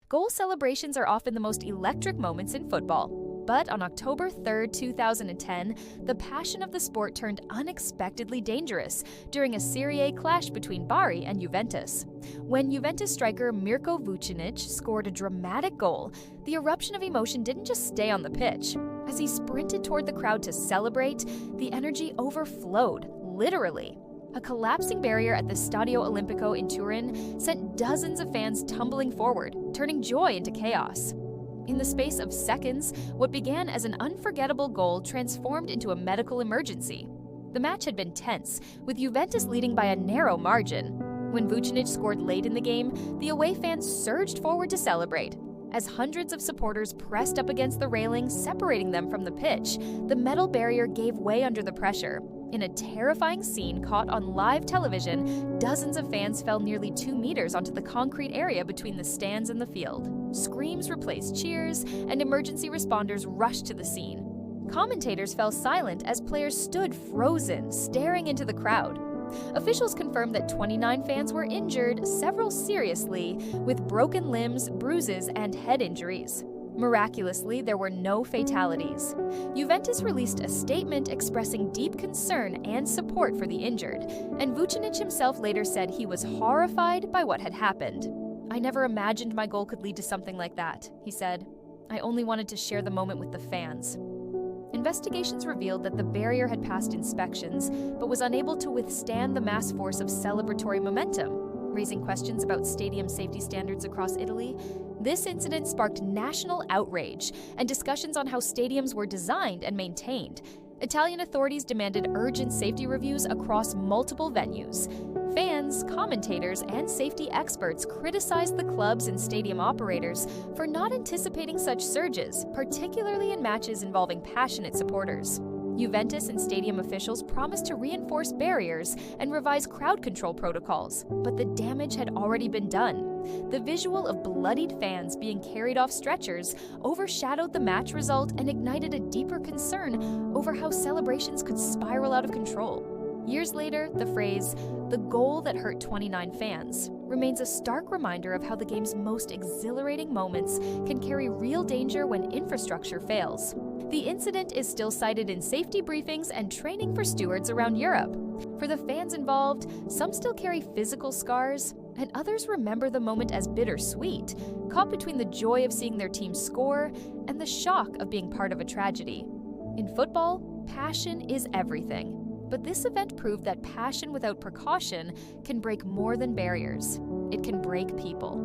Goal celebrations are often the most electric moments in football. But on October 3, 2010, the passion of the sport turned unexpectedly dangerous during a Serie A clash between Bari and Juventus. When Juventus striker Mirko Vučinić scored a dramatic goal, the eruption of emotion didn't just stay on the pitch. As he sprinted toward the crowd to celebrate, the energy overflowed, literally. A collapsing barrier at the Stadio Olimpico in Turin sent dozens of fans tumbling forward, turning joy into chaos. In the space of seconds, what began as an unforgettable goal transformed into a medical emergency. The match had been tense, with Juventus leading by a narrow margin. When Vučinić scored late in the game, the away fans surged forward to celebrate. As hundreds of supporters pressed up against the railing, separating them from the pitch, the metal barrier gave way under the pressure. In a terrifying scene caught on live television, dozens of fans fell nearly 2 meters onto the concrete area between the stands and the field. Screams replaced cheers, and emergency responders rushed to the scene. Commentators fell silent as players stood frozen, staring into the crowd. Officials confirmed that 29 fans were injured, several seriously, with broken limbs, bruises, and head injuries. Miraculously, there were no fatalities. Juventus released a statement expressing deep concern and support for the injured, and Vučinić himself later said he was horrified by what had happened. "I never imagined my goal could lead to something like that," he said. "I only wanted to share the moment with the fans." Investigations revealed that the barrier had passed inspections, but was unable to withstand the mass force of celebratory momentum, raising questions about stadium safety standards across Italy. This incident sparked national outrage and discussions on how stadiums were designed and maintained. Italian authorities demanded urgent safety reviews across multiple venues. Fans, commentators, and safety experts criticized the clubs and stadium operators for not anticipating such surges, particularly in matches involving passionate supporters. Juventus and stadium officials promised to reinforce barriers and revise crowd control protocols, but the damage had already been done. The visual of bloodied fans being carried off stretchers overshadowed the match result and ignited a deeper concern over how celebrations could spiral out of control. Years later, the phrase, "the goal that hurt 29 fans," remains a stark reminder of how the game's most exhilarating moments can carry real danger when infrastructure fails. The incident is still cited in safety briefings and training for stewards around Europe. For the fans involved, some still carry physical scars, and others remember the moment as bittersweet, caught between the joy of seeing their team score and the shock of being part of a tragedy. In football, passion is everything. But this event proved that passion without precaution can break more than barriers. It can break people.